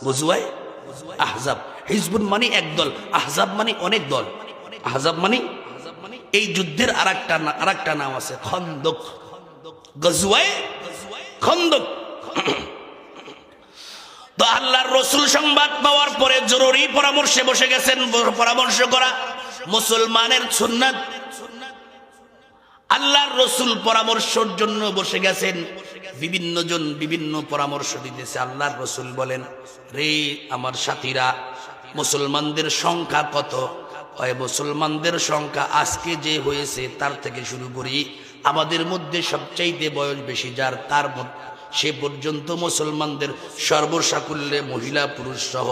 গজওয়ায়ে আহজাব। হিজবুন মানে একদল, আহজাব মানে অনেক দল। আহজাব মানে এই যুদ্ধের আরেকটা নাম আছে খন্দক, গজওয়ায়ে খন্দক। তো আল্লাহর রসুল সংবাদ পাওয়ার পরে জরুরি পরামর্শে বসে গেছেন। পরামর্শ করা মুসলমানের সুন্নাত। আল্লাহর রসুল পরামর্শের জন্য বসে গেছেন। বিভিন্ন জন বিভিন্ন পরামর্শ দিতেছে। আল্লাহর রসুল বলেন, রে আমার সাথীরা, মুসলমানদের সংখ্যা কত? হয় মুসলমানদের সংখ্যা আজকে যে হয়েছে তার থেকে শুরু করি, আমাদের মধ্যে সবচাইতে বয়স বেশি যার, তার সে পর্যন্ত মুসলমানদের সর্বসাকুল্যে মহিলা পুরুষ সহ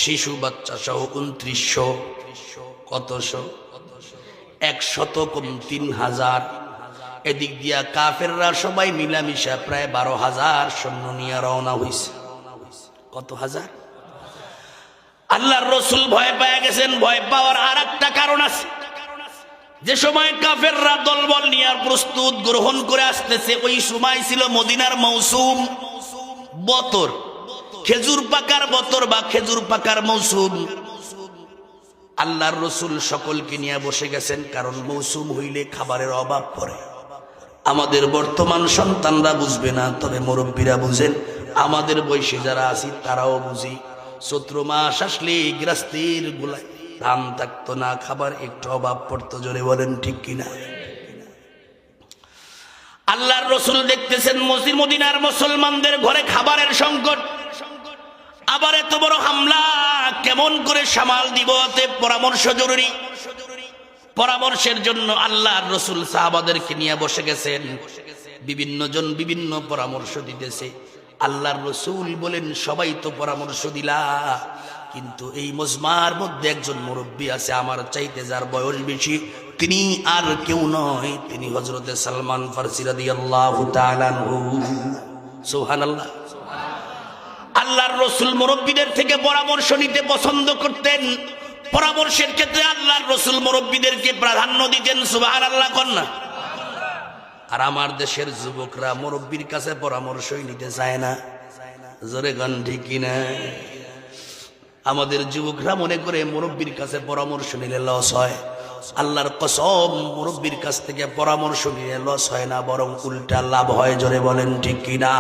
শিশু বাচ্চা সহ 2900। কতশো? 100 কম 3000। এদিক দিয়া কাফেররা সবাই মিলামিশা প্রায় 12,000 সৈন্য নিয়ে রওনা হইছে। কত হাজার? আল্লাহর রসুল ভয় পেয়ে গেছেন। ভয় পাওয়ার আর একটা কারণ আছে। যে সময় কাফেররা দলবল নিয়ে প্রস্তুত গ্রহণ করে আসতেছে, ওই সময় ছিল মদিনার মৌসুম, বতর, খেজুর পাকার বতর বা খেজুর পাকার মৌসুম। আল্লাহর রসুল সকলকে নিয়ে বসে গেছেন, কারণ মৌসুম হইলে খাবারের অভাব পড়ে। আমাদের বর্তমান সন্তানরা বুঝবে না, তবে মুরব্বীরা বুঝেন, আমাদের বয়সী যারা আছি তারাও বুঝি। চৈত্র মাস আসলে গৃহস্থের গোলায় ধান থাকতো না, খাবার একটু অভাব পড়তো। জোরে বলেন ঠিক কিনা? আল্লাহর রসুল দেখতেছেন মদিনার মুসলমানদের ঘরে খাবারের সংকট, আবার এত বড় হামলা কেমন করে সামাল দিব? পরামর্শ জরুরি। পরামর্শের জন্য আল্লাহর রসুল সাহাবাদেরকে নিয়ে বসে গেছেন। বিভিন্ন জন বিভিন্ন পরামর্শ দিতেছে। আল্লাহর রসুল বলেন, সবাই তো পরামর্শ দিলা, কিন্তু এই মজমার মধ্যে একজন মুরব্বী আছে আমার চাইতে, যার বয়স বেশি। তিনি আর কেউ নয়, তিনি হযরতে সালমান ফারসি রাদিয়াল্লাহু তাআলা আনহু। সুবহানাল্লাহ। আল্লাহর রসুল মুরব্বীদের থেকে পরামর্শ নিতে পছন্দ করতেন। পরামর্শের ক্ষেত্রে আল্লাহর রসুল মুরব্বীদেরকে প্রাধান্য দিতেন। সুবহানাল্লাহ কন্যা। আর আমার দেশের যুবকরা মুরব্বীর কাছে পরামর্শই নিতে চায় না। জোরে গান ঠিক কিনা? আমাদের যুবকরা মনে করে মুরব্বীর কাছে পরামর্শ নিলে লস হয়। আল্লাহর কসম, মুরব্বীর কাছ থেকে পরামর্শ নিলে লস হয় না, বরং উল্টা লাভ হয়। জোরে বলেন ঠিক কিনা?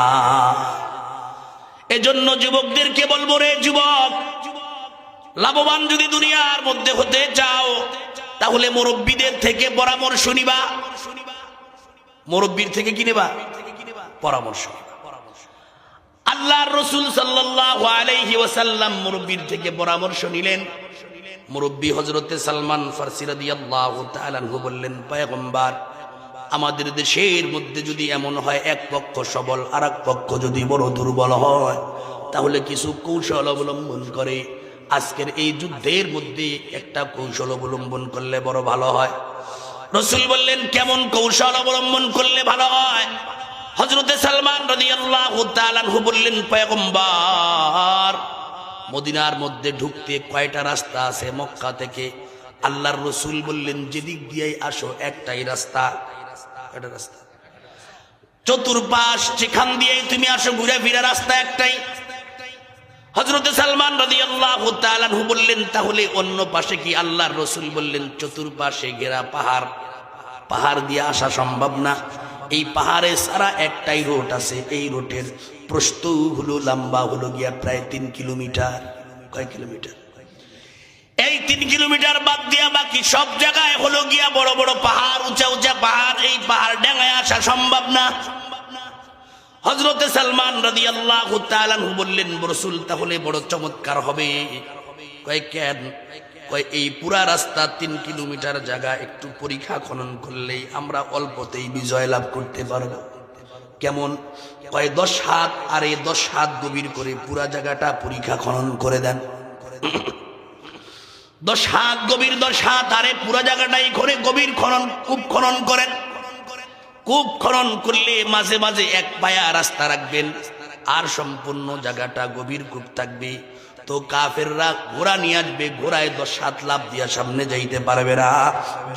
এজন্য যুবকদেরকে বলবো, রে যুবক, লাভবান যদি দুনিয়ার মধ্যে হতে চাও, তাহলে মুরব্বীদের থেকে পরামর্শ নিবা। মুরব্বীর থেকে কি নেবা? পরামর্শ। আল্লাহর রাসূল সাল্লাল্লাহু আলাইহি ওয়াসাল্লাম মুরব্বীর থেকে পরামর্শ নিলেন। মুরব্বী হযরতে সালমান ফারসি রাদিয়াল্লাহু তাআলা আনহু বললেন, পয়গম্বর, আমাদের দেশের মধ্যে যদি এমন হয় এক পক্ষ সবল আর এক পক্ষ যদি বড় দুর্বল হয়, তাহলে কিছু কৌশল অবলম্বন করে আজকের এই যুদ্ধের মধ্যে একটা কৌশল অবলম্বন করলে বড় ভালো হয়। রাসূল বললেন, কেমন কৌশল অবলম্বন করলে ভালো হয়? হযরতে সালমান রাদিয়াল্লাহু তাআলা আনহু বললেন, পয়গম্বর, মদিনার মধ্যে ঢুকতে কয়টা রাস্তা আছে মক্কা থেকে? আল্লাহর রাসূল বললেন, যেদিক দিয়েই আসো একটাই রাস্তা। কয়টা রাস্তা? চতুর্পাশ যেখান দিয়েই তুমি আসো ঘুরে ফিরে রাস্তা একটাই। হযরতে সালমান রাদিয়াল্লাহু তাআলা আনহু বললেন, তাহলে অন্য পাশে কি? আল্লাহর রাসূল বললেন, চতুর্পাশে ঘেরা পাহাড়, পাহাড় দিয়ে আসা সম্ভব না। এই পাহাড়ে সারা একটাই রোড আছে। এই রোডের প্রস্থ হলো, লম্বা হলো গিয়া প্রায় 3 কিলোমিটার। কয় কিলোমিটার? এই 3 কিলোমিটার বাদ দিয়া বাকি সব জায়গায় হলো গিয়া বড় বড় পাহাড়, উঁচা উঁচা পাহাড়। এই পাহাড় ডাঙায় আসা সম্ভব না। হযরতে সালমান রাদিয়াল্লাহু তাআলা আনহু বললেন, রাসূল, তাহলে বড় চমৎকার হবে। কয় কেন? কয় এই পুরা রাস্তা 3 কিলোমিটার জায়গা একটু পরীক্ষা খনন করলেই আমরা অল্পতেই বিজয় লাভ করতে পারবো। কেমন? কয় 10 হাত, আর এই 10 হাত গভীর করে পুরা জায়গাটা পরীক্ষা খনন করে দেন। 10 হাত গভীর, 10 হাত, আরে পুরা জায়গাটাই করে গভীর খনন, কূপ খনন করেন। কূপ খনন করলে মাঝে মাঝে এক পায়া রাস্তা রাখবেন, আর সম্পূর্ণ জায়গাটা গভীর কূপ থাকবে। তো কাফেররা ঘোড়া নিয়ে আসবে, ঘোড়ায় 10 হাত লাভ দিয়া সামনে যাইতে পারবে না।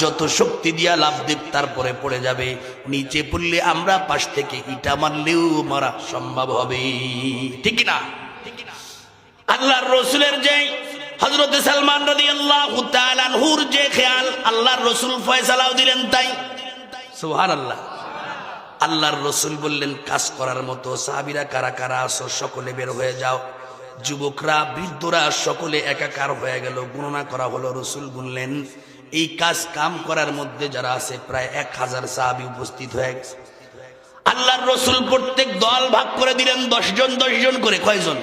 যত শক্তি দিয়া লাভ দেব তারপরে পড়ে যাবে। নিচে পড়লে আমরা পাশ থেকে ইটা মারলেও মারা সম্ভব হবে। ঠিক না? আল্লাহর রসুলের যে হযরত সালমান রাদিয়াল্লাহু তাআলা আনহুর যে খেয়াল, আল্লাহর রসুল ফয়সালাও দিলেন তাই। সুবহানাল্লাহ। আল্লাহর রসুল বললেন কাজ করার মতো সাহাবীরা কারা কারা আছো সকলে বের হয়ে যাও। যুবকরা বৃদ্ধরা সকলে একাকার হয়ে গেল, গণনা করা হলো। রসুল বললেন এই কাজ কাম করার মধ্যে যারা আছে প্রায় 1000 সাহাবী উপস্থিত হয়ে গেছে। আল্লাহর রসুল প্রত্যেক দল ভাগ করে দিলেন 10 জন 10 জন করে। কয়জন?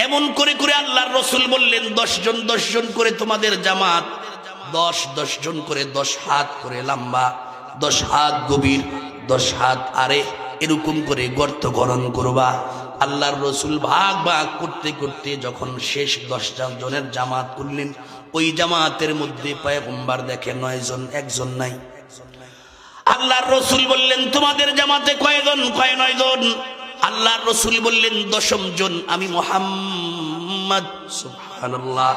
এমন করে করে আল্লাহর রসুল বললেন 10 জন 10 জন করে তোমাদের জামাত 10 জন করে, 10 হাত করে লম্বা, 10 হাত গভীর, 10 হাত আরে, এরকম করে গর্ত খনন করবা। আল্লাহর রসুল ভাগ ভাগ করতে করতে যখন শেষ 10 জনের জামাত করলেন, ওই জামাতের মধ্যে পয়গম্বর দেখে 9 জন, একজন নাই। আল্লাহর রসুল বললেন তোমাদের জামাতে কয়জন? কয় 9 জন। আল্লাহর রসুল বললেন 10ম জন আমি মুহাম্মদ। সুবহানাল্লাহ।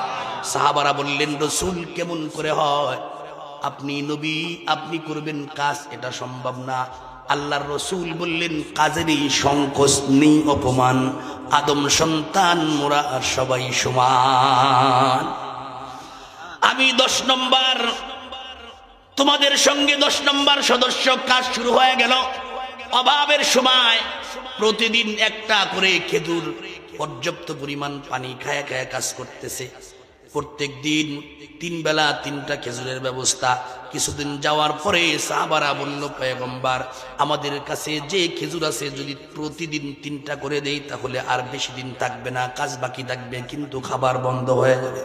সাহাবারা বললেন রসুল কেমন করে হয়? আপনি নবী, আপনি করবেন কাজ, এটা সম্ভব না। আল্লাহর রসুল বললেন কাজেরই সংকোচ নেই অপমান, আদম সন্তান মোরা আর সবাই সমান। আমি 10 নম্বর, তোমাদের সঙ্গে 10 নম্বর সদস্য। কাজ শুরু হয়ে গেল। অভাবের সময় প্রতিদিন একটা করে খেজুর, পর্যাপ্ত পরিমাণ পানি খায়া খায়া কাজ করতেছে। প্রত্যেক দিন 3 বেলা 3টা খেজুরের ব্যবস্থা। কিছুদিন যাওয়ার পরে সাহাবারা বলল পয়গম্বর আমাদের কাছে যে খেজুর আছে যদি প্রতিদিন 3টা করে দেই তাহলে আর বেশি দিন থাকবে না, কাজ বাকি থাকবে, কিন্তু খাবার বন্ধ হয়ে যাবে।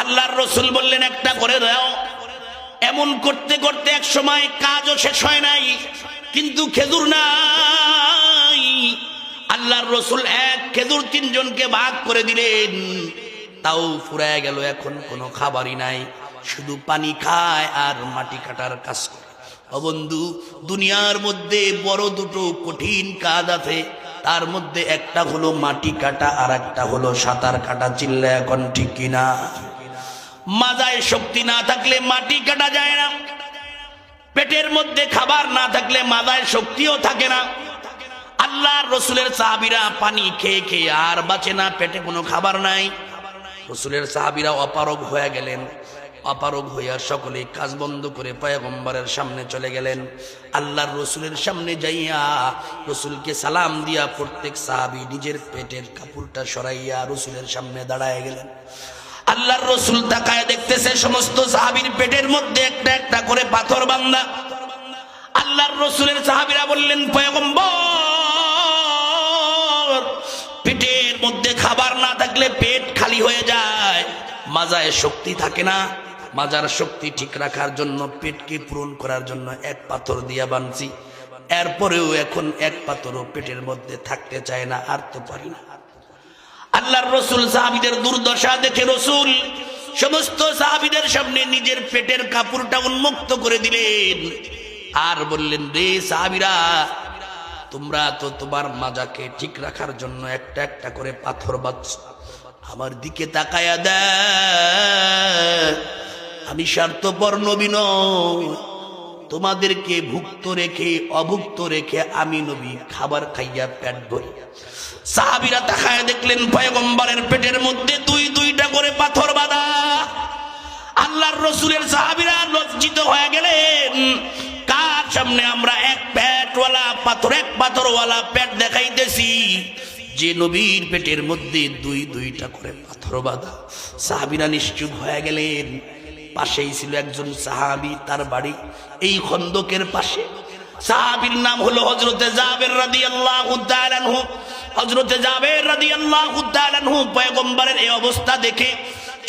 আল্লাহর রসুল বললেন একটা করে দাও। এমন করতে করতে এক সময় কাজও শেষ হয় নাই, কিন্তু খেজুর নাই। আল্লাহর রসুল এক খেজুর 3 জনকে ভাগ করে দিলেন, তাও ফুরায় গেল। এখন কোনো খাবারই নাই, শুধু পানি খায় আর মাটি কাটার কাজ করে। ও বন্ধু, দুনিয়ার মধ্যে বড় দুটো কঠিন কাজ আছে, তার মধ্যে একটা হলো মাটি কাটা আর একটা হলো সাঁতার কাটা। চিল্লা এখন ঠিক কিনা? মাজায় শক্তি না থাকলে মাটি কাটা যায় না, পেটের মধ্যে খাবার না থাকলে মাজায় শক্তিও থাকে না। আল্লাহর রসুলের সাহাবীরা পানি খেয়ে খেয়ে আর বাঁচে না, পেটে কোনো খাবার নাই। রসুলের সাহাবীরা অপারগ হয়ে গেলেন। অপারগ হইয়া সকলে কাজ বন্ধ করে পয়গম্বরের সামনে চলে গেলেন। আল্লাহর রসুলের সামনে যাইয়া রসুলকে সালাম দিয়া প্রত্যেক সাহাবী নিজের পেটের কাপড়টা সরাইয়া রসুলের সামনে দাঁড়ায় গেলেন। আল্লাহর রসুল তাকায় দেখতেছে সমস্ত সাহাবীর পেটের মধ্যে একটা একটা করে পাথর বাঁধা। আল্লাহর রসুলের সাহাবীরা বললেন পয়গম্বর পেটের মধ্যে খাবার না থাকলে পেট খালি হয়ে যায়, মাজায় শক্তি থাকে না। মাজার শক্তি ঠিক রাখার জন্য, পেটকে পূরণ করার জন্য 1 পাথর দিয়া বানছি, এরপরেও এখন 1 পাথরও পেটের মধ্যে থাকতে চায় না, আর তো পারি না। আল্লাহর রসুল সাহাবীদের দুর্দশা দেখে রসুল সমস্ত সাহাবীদের সামনে নিজের পেটের কাপড়টা উন্মুক্ত করে দিলেন আর বললেন রে সাহাবীরা, তোমরা তো তোমার মাজাকে ঠিক রাখার জন্য একটা একটা করে পাথর বাঁধছো, আমার দিকে তাকায়া দেখ। আমি স্বার্থপর নবী নই, তোমাদেরকে ভুক্ত রেখে অভুক্ত রেখে আমি নবী খাবার খাইয়া পেট ভরি। সাহাবীরা তাকায় দেখলেন পয়গম্বরের পেটের মধ্যে 2-2টা করে পাথর বাঁধা। আল্লাহর রসুলের সাহাবীরা লজ্জিত হয়ে গেলেন, কার সামনে আমরা 1 পেটওয়ালা পাথর, 1 পাথরওয়ালা পেট দেখাইতেছি, যে নবীর পেটের মধ্যে 2-2টা করে পাথর বাঁধা। সাহাবীরা নিশ্চুপ হয়ে গেলেন। পাশেই ছিল একজন সাহাবী, তার বাড়ি এই খন্দকের পাশে। সাহাবীর নাম হলো হযরতে জাবের রাদিয়াল্লাহু তাআলা আনহু। হযরতে জাবের রাদিয়াল্লাহু তাআলা আনহু পয়গম্বরের এই অবস্থা দেখে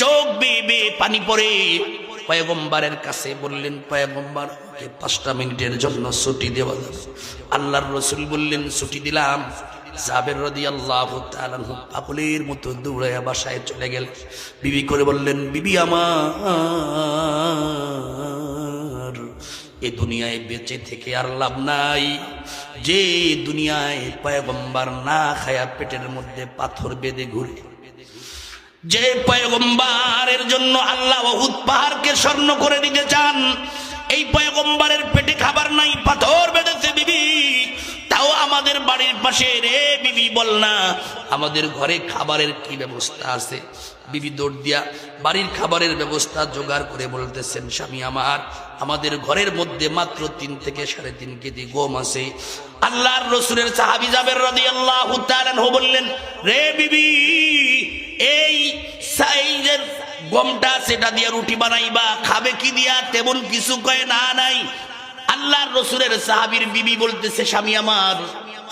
চোখ বেয়ে বেয়ে পানি পড়ে পয়গম্বরের কাছে বললেন, পয়গম্বর আমাকে 5টা মিনিটের জন্য ছুটি দেওয়া যাবে? আল্লাহর রাসূল বললেন, ছুটি দিলাম। জাবের রাদিয়াল্লাহু তাআলা আনহু পাগলের মতো দৌড়ায়া বাসায় চলে গেল। বিবি করে বললেন, বিবি আমার, এ দুনিয়ায় বেঁচে থেকে আর লাভ নাই। যে দুনিয়ায় পয়গম্বর না খায়া পেটের মধ্যে পাথর বেঁধে ঘুরে, যে পয়গম্বরের জন্য আল্লাহ উহুদ পাহাড়কে স্বর্ণ করে দিতে চান, এই পয়গম্বরের পেটে খাবার নাই, পাথর বেঁধেছে বিবি, তাও আমাদের বাড়ির পাশে, রে বিবি বল না আমাদের ঘরে খাবারের কি ব্যবস্থা আছে। বিবি দৌড় দিয়া বাড়ির খাবারের ব্যবস্থা জোগাড় করে বলতেছেন, স্বামী আমার, আমাদের ঘরের মধ্যে মাত্র 3 থেকে 3.5 কেজি গম আছে। আল্লাহর রাসূলের সাহাবী জাবের রাদিয়াল্লাহু তাআলা আনহু বললেন, রে বিবি এই সাইজের গমটা সেটা দিয়া রুটি বানাইবা, খাবে কি দিয়া? তেমন কিছু কয় না, নাই। আল্লাহর রাসূলের সাহাবীর বিবি বলতেছে, স্বামী আমার,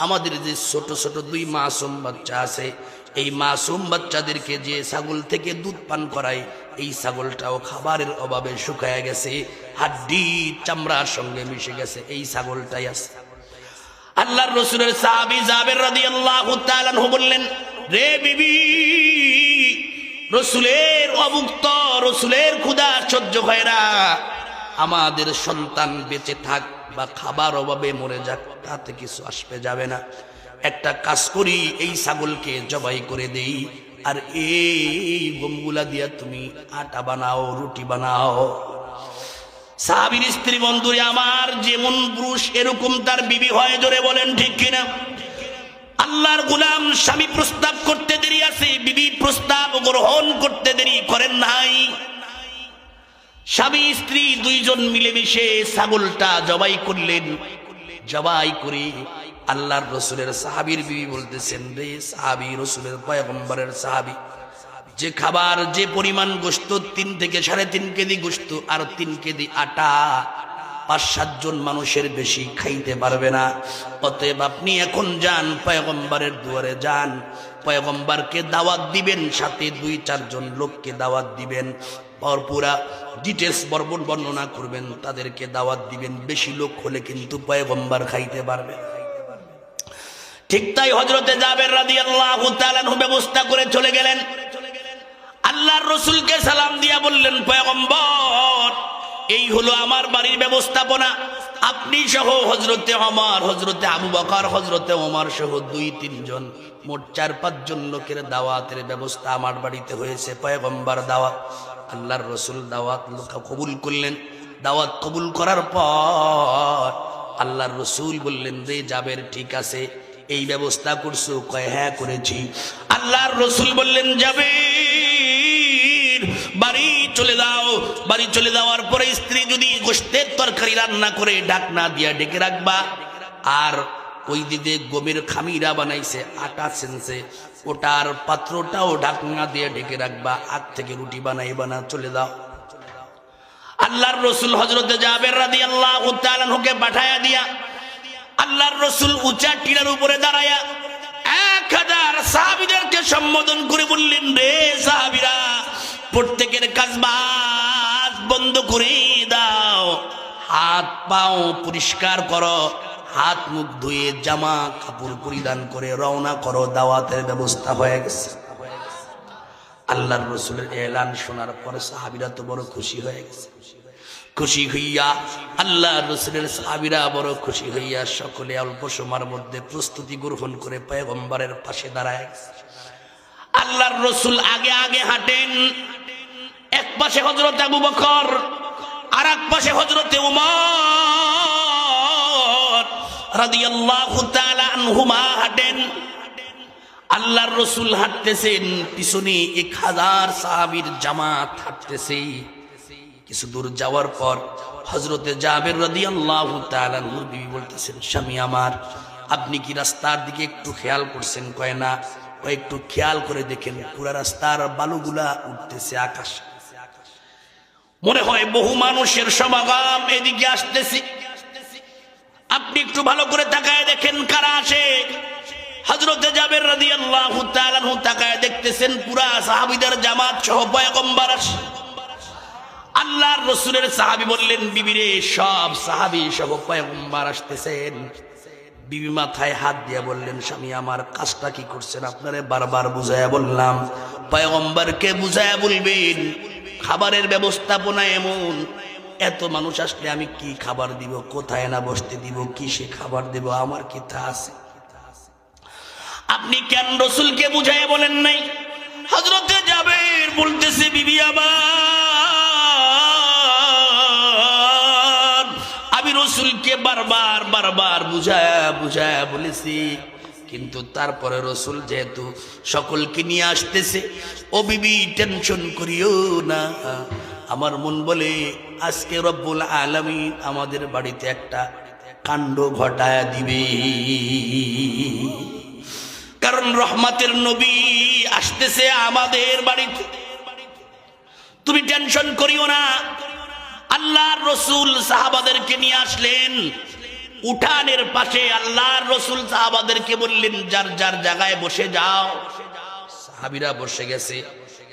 আমাদের যে ছোট ছোট 2 মাসুম বাচ্চা আছে, এই মাসুম বাচ্চাদেরকে যে ছাগল থেকে দুধ পান করায়, এই ছাগলটাও খাবারের অভাবে শুকায় গেছে, হাড্ডি চামড়ার সঙ্গে মিশে গেছে, এই ছাগলটাই আছে। আল্লাহর রাসূলের সাহাবী জাবের রাদিয়াল্লাহু তাআলা আনহু বললেন, রে বিবি, রাসূলের অভুক্ত, রাসূলের ক্ষুধা সহ্য হয় না, আমাদের সন্তান বেঁচে থাক বা খাবার অভাবে মরে যাক, তাতে কিছু আসবে যাবে না। একটা কাজ করি, এই ছাগলকে জবাই করে দেই, আর এই গমগুলা দিয়া তুমি আটা বানাও, রুটি বানাও। সাহাবীর স্ত্রী বন্ধুরে আমার, যেমন পুরুষ এরকম তার বিবি হয়, জোরে বলেন ঠিক কিনা? আল্লাহর গোলাম স্বামী প্রস্তাব করতে দেরি আছে, বিবি প্রস্তাব গ্রহণ করতে দেরি করেন নাই। স্বামী স্ত্রী 2 জন মিলেমিশে ছাগলটা জবাই করলেন। জবাই করে আল্লাহর রাসূলের সাহাবীর বিবি বলতেছেন, রে সাহাবী, রাসূলের পয়গম্বরের সাহাবী, যে খাবার, যে পরিমাণ গোশত, 3 থেকে 3.5 কেজি গোশত আর 3 কেজি আটা 5-7 জন মানুষের বেশি খাইতে পারবে না। অতএব আপনি এখন যান, পয়গম্বরের দুয়ারে যান, পয়গম্বরকে দাওয়াত দিবেন, সাথে 2-4 জন লোককে দাওয়াত দিবেন, পুরা ডিটেলস বর্ণনা করবেন, তাদেরকে দাওয়াত দিবেন। বেশি লোক হলে কিন্তু পয়গম্বর খাইতে পারবে। ঠিক তাই হযরতে জাবের রাদিয়াল্লাহু তাআলা আনহু ব্যবস্থা করে চলে গেলেন। আল্লাহর রাসূলকে সালাম দিয়া বললেন, পয়গম্বর, এই হলো আমার বাড়ির ব্যবস্থাপনা, আপনি সহ হযরতে ওমর, হযরতে আবু বকর, হযরতে ওমর সহ 2-3 জন, মোট 4-5 জন লোকের দাওয়াতের ব্যবস্থা আমার বাড়িতে হয়েছে। পয়গম্বর দাওয়াত, আল্লাহর রাসূল দাওয়াত কবুল করলেন। দাওয়াত কবুল করার পর আল্লাহর রাসূল বললেন, রে জাবের, ঠিক আছে, এই ব্যবস্থা করছো? কয়, হ্যাঁ করেছি। আল্লাহর রাসূল বললেন, জাবের, বাড়ি চলে যাও। বাড়ি চলে যাওয়ার পরে স্ত্রী যদি গোশতের তরকারি রান্না করে ঢাকনা দিয়া ঢেকে রাখবা, আর ওই দিকে গমের খামিরা বানাইছে, আটা ছেনছে, ওটার পাত্রটাও ঢাকনা দিয়ে ঢেকে রাখবা, আগ থেকে রুটি বানাইবা না, চলে যাও। আল্লাহর রাসূল হযরতে জাবের রাদিয়াল্লাহু তাআলা আনহুকে পাঠায়া দিয়া আল্লাহর রাসূল উঁচা টিলার উপরে দাঁড়ায়া 1000 সাহাবীদেরকে সম্বোধন করে বললেন, রে সাহাবীরা, প্রত্যেকের কাজবাজ বন্ধ করে দাও, হাত পাও পরিষ্কার করো, হাত মুখ ধুয়ে জামা কাপড় পরিধান করে রওনা করো, দাওয়াতের ব্যবস্থা হয়ে গেছে। আল্লাহর রাসূলের এলান শোনার পরে সাহাবীরা তো বড় খুশি হয়ে গেছে। খুশি হইয়া আল্লাহর রাসূলের সাহাবীরা বড় খুশি হইয়া সকলে অল্প সময়ের মধ্যে প্রস্তুতি গ্রহণ করে পয়গম্বরের পাশে দাঁড়ায় গেছে। আল্লাহর রাসূল আগে আগে হাঁটেন, এক পাশে হযরত আবু বকর, আর এক পাশে হযরতে ওমর রাদিয়াল্লাহু তাআলা আনহুমা হাঁটেন। আল্লাহর রাসূল হাঁটতেছেন, পিছনে 1000 সাহাবীর জামাত হাঁটতেছে। কিছু দূর যাওয়ার পর হযরতে জাবের রাদিয়াল্লাহু তাআলা আনহু বিবি বলতেছেন, স্বামী আমার, আপনি কি রাস্তার দিকে একটু খেয়াল করছেন? কয় না। কয়, একটু খেয়াল করে দেখেন, পুরা রাস্তার বালুগুলা উঠতেছে আকাশে, মনে হয় বহু মানুষের সমাগম এদিকে আসতেছে। আপনি একটু ভালো করে তাকায় দেখেন কারা আসে। হযরতে জাবের রাদিয়াল্লাহু তাআলা আনহু তাকায় দেখতেছেন, পুরা সাহাবীদের জামাত সহ পয়গম্বর আসে। আল্লাহর রাসূলের সাহাবী বললেন, বিবি রে, সব সাহাবী সহ পয়গম্বর আসতেছেন। বিবি মাথায় হাত দিয়ে বললেন, স্বামী আমার, কাজটা কি করছেন? আপনারে বারবার বুঝায়া বললাম, পয়গম্বরকে বুঝায়া বলবেন, খাবারের ব্যবস্থাপনা এমন, এত মানুষ আসলে আমি কি খাবার দিব, কোথায় না বসতে দিব, কি সে খাবার দেব, আমার কি তা আছে? আপনি কেন রাসূলকে বুঝায়া বলেন নাই? হযরতে জাবের বলতেছে, বিবি আমার, আমি রাসূলকে বারবার বুঝায়া বলেছি, কিন্তু তারপরে রসুল যেহেতু সকলকে নিয়ে আসতেছে, ও বিবি টেনশন করিও না। আমার মন বলে আজকে রব্বুল আলামিন আমাদের বাড়িতে একটা কাণ্ড ঘটায়া দিবে, কারণ রহমতের নবী আসতেছে আমাদের বাড়িতে। তুমি টেনশন করিও না। আল্লাহর রসুল সাহাবাদেরকে নিয়ে আসলেন উঠানের পাশে। আল্লাহর রসুল সাহাবাদেরকে বললেন, যার যার জায়গায় বসে যাও। সাহাবীরা বসে গেছে।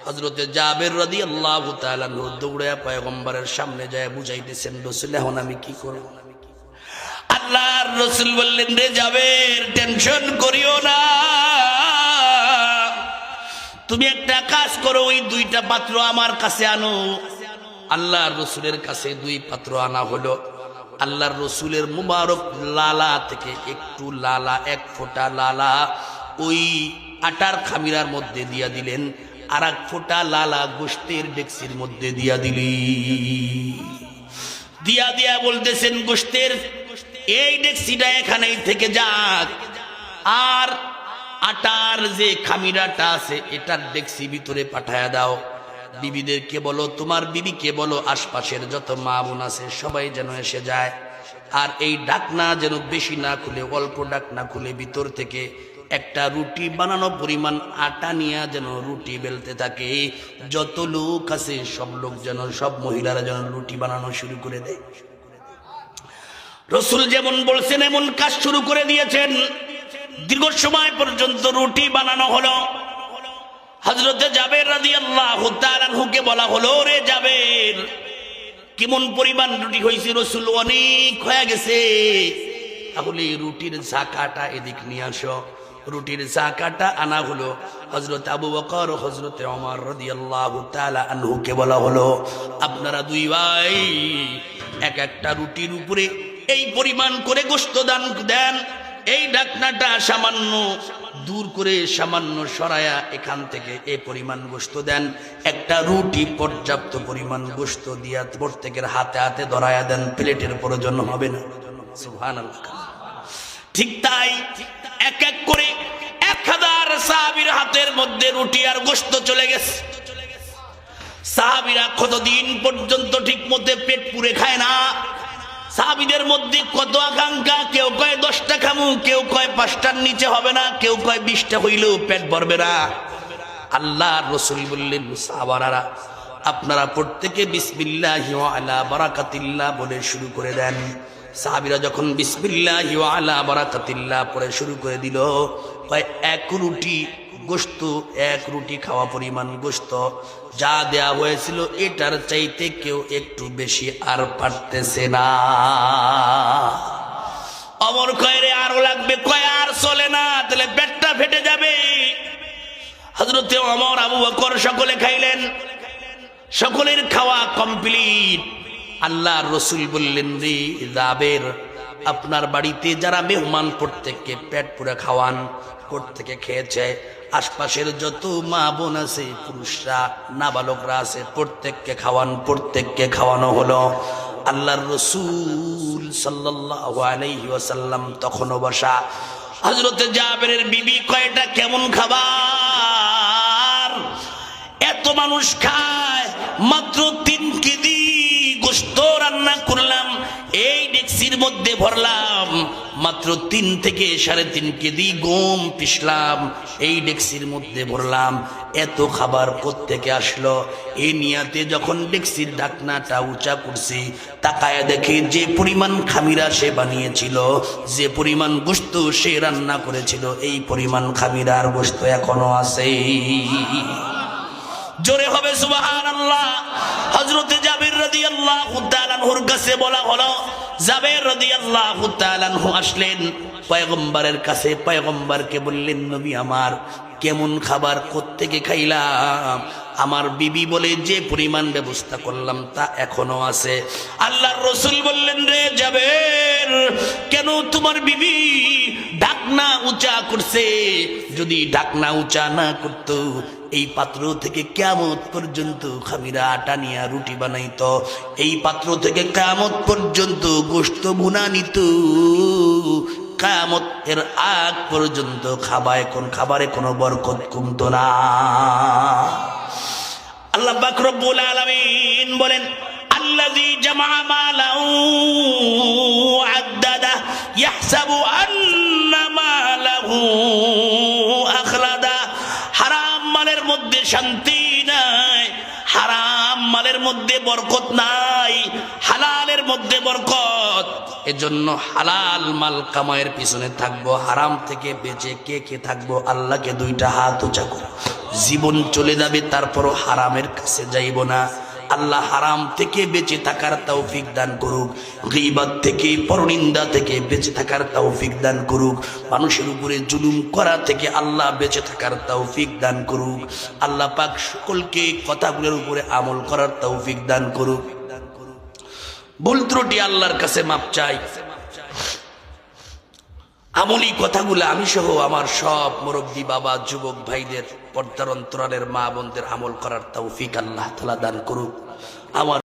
হযরতে জাবের রাদিয়াল্লাহু তাআলা দৌড়ে পয়গম্বরের সামনে যায় বুঝাইতেছেন, রসুল এখন আমি কি করব? আল্লাহর রসুল বললেন, রে জাবের টেনশন করিও না, তুমি একটা কাজ করো, ওই দুইটা পাত্র আমার কাছে আনো। আল্লাহর রসুলের কাছে দুই পাত্র আনা হলো। আল্লাহর রসুলের মুবারক লালা থেকে একটু লালা, এক ফোঁটা লালা ওই আটার খামিরার মধ্যে দিয়া দিলেন, আর এক ফোঁটা লালা গোশতের ডেকসির মধ্যে দিয়া দিলি। দিয়া বলতেছেন, গোশতের এই ডেকসিটা এখানেই থেকে যাক, আর আটার যে খামিরাটা আছে এটার ডেকসি ভিতরে পাঠায়া দাও। বিবিদেরকে বলো, তোমার বিবিকে বলো, আশপাশের যত মা বোন আছে সবাই যেন এসে যায়। আর এই ডাকনা যেন বেশি না খুলে, অল্প ডাকনা খুলে ভিতর থেকে একটা রুটি বানানো পরিমাণ আটা নিয়ে যেন রুটি বেলতে থাকে। যত লোক আছে সব লোক যেন, সব মহিলারা যেন রুটি বানানো শুরু করে দেয়। রসুল যেমন বলছেন এমন কাজ শুরু করে দিয়েছেন। দীর্ঘ সময় পর্যন্ত রুটি বানানো হলো। হযরতে জাবের রাদিয়াল্লাহু তাআলা আনহুকে বলা হলো, রে জাবের কেমন পরিমাণ রুটি হয়েছে? রসুল, অনেক হয়ে গেছে। তাহলে রুটির ঝাঁকাটা এদিক নিয়ে আসো। রুটির ঝাঁকাটা আনা হলো। হযরত আবু বকর, হযরতে ওমর রাদিয়াল্লাহু তাআলা আনহুকে বলা হলো, আপনারা দুই ভাই এক একটা রুটির উপরে এই পরিমাণ করে গোশত দান দেন। এই ঢাকনাটা সামান্য দূর করে, সামান্য সরায়া এখান থেকে এই পরিমাণ গোশত দেন। একটা রুটি পর্যাপ্ত পরিমাণ গোশত দিয়া প্রত্যেকের হাতে হাতে ধরায়া দেন, প্লেটের প্রয়োজন হবে না। সুবহানাল্লাহ। ঠিক তাই এক এক করে 1000 সাহাবীর হাতের মধ্যে রুটি আর গোশত চলে গেছে। সাহাবীরা কতদিন পর্যন্ত ঠিক মতো পেট পুরে খায় না। সাহাবীদের মধ্যে কত আকাঙ্ক্ষা, কেউ কয় 10টা খামু, কেউ কয় 5টার নিচে হবে না, কেউ কয় 20টা হইলেও পেট ভরবে না। আল্লাহর রাসূল বললেন, সাহাবারা আপনারা প্রত্যেকে বিসমিল্লাহি ওয়া আলা বারাকাতিল্লাহ বলে শুরু করে দেন। সাহাবীরা যখন বিসমিল্লাহি ওয়া আলা বারাকাতিল্লাহ পড়ে শুরু করে দিল, কয় এক রুটি গোশত, এক রুটি খাওয়া পরিমাণ গোশত যা দেয়া হয়েছিল এটার চাইতে কেউ একটু বেশি আর পারতেছে না। অমর কয়, রে আরো লাগবে। কয় আর চলে না, তাহলে পেটটা ফেটে যাবে। হযরতে ওমর, আবু বকর সকলে খাইলেন। সকলের খাওয়া কমপ্লিট। আল্লাহর রাসূল বললেন, রে জাবের আপনার বাড়িতে যারা মেহমান প্রত্যেককে পেট পুরে খাওয়ান। প্রত্যেকে খেয়েছে। আশপাশের যত মা বোন আছে, পুরুষরা, নাবালকরা আছে, প্রত্যেককে খাওয়ান। প্রত্যেককে খাওয়ানো হলো। আল্লাহর রাসূল সাল্লাল্লাহু আলাইহি ওয়াসাল্লাম তখনও বসা। হযরতে জাবেরের বিবি কয়টা কেমন খাবার? এত মানুষ খায়, মাত্র 3 কেজি গোশত রান্না করলাম, এই ডেকসির মধ্যে ভরলাম। মাত্র 3 থেকে 3.5 কেজি গম পিষলাম, এই ডেকসির মধ্যে ভরলাম। এত খাবার কোত্থেকে আসলো? এই নিয়াতে যখন ডেকসির ঢাকনাটা উঁচা করছি, তাকায় দেখে যে পরিমাণ খামিরা সে বানিয়েছিল, যে পরিমাণ গোশত সে রান্না করেছিল, এই পরিমাণ খামিরার গোশত এখনো আছে। জোরে হবে সুবহানাল্লাহ। হযরতে জাবের রাদিয়াল্লাহু তাআলা আনহুর কাছে বলা হলো। জাবের রাদিয়াল্লাহু তাআলা আনহু আসলেন পয়গম্বরের কাছে। পয়গম্বরকে বললেন, নবী আমার কেমন খাবার কোত্থেকে খাইলাম? আমার বিবি বলে যে পরিমাণ ব্যবস্থা করলাম তা এখনো আছে। আল্লাহর রাসূল বললেন, রে জাবের কেন তোমার বিবি ঢাকনা ঢাকনা উঁচা করছে, যদি ঢাকনা উঁচা না করত এই পাত্র থেকে কিয়ামত পর্যন্ত খামিরা আটা নিয়ে রুটি বানাইতো, এই পাত্র থেকে কিয়ামত পর্যন্ত গোশত ভুনা নিত, কিয়ামত এর আগ পর্যন্ত খাবারে কোনো বরকত কমতো না। আল্লাহ পাক রব্বুল আলামিন বলেন, আল্লাযী জামা মালাহু আদ্দাদা ইয়াহসাবু আন্না মালাহু আখলাদা। হারাম মালের মধ্যে শান্তি নাই, হারাম মালের মধ্যে বরকত নাই, হালালের মধ্যে বরকত। এজন্য হালাল মাল কামাইয়ের পিছনে থাকবো, হারাম থেকে বেঁচে কে থাকবো? আল্লাহকে দুইটা হাত উঁচা করো। জীবন চলে যাবে তারপরও হারামের কাছে যাইব না। আল্লাহ হারাম থেকে বেঁচে থাকার তৌফিক দান করুক, গীবত থেকে পরনিন্দা থেকে বেঁচে থাকার তৌফিক দান করুক, মানুষের উপরে জুলুম করা থেকে আল্লাহ বেঁচে থাকার তৌফিক দান করুক। আল্লাহ পাক সকলকে কথাগুলোর উপরে আমল করার তৌফিক দান করুক। ভুল ত্রুটি আল্লাহর কাছে মাপ চাই। আমলি কথাগুলো আমি সহ আমার সব মুরব্বী বাবা, যুবক ভাইদের, পর্দার অন্তরালের মা বোনদের আমল করার তৌফিক আল্লাহ তাআলা দান করুক। আমার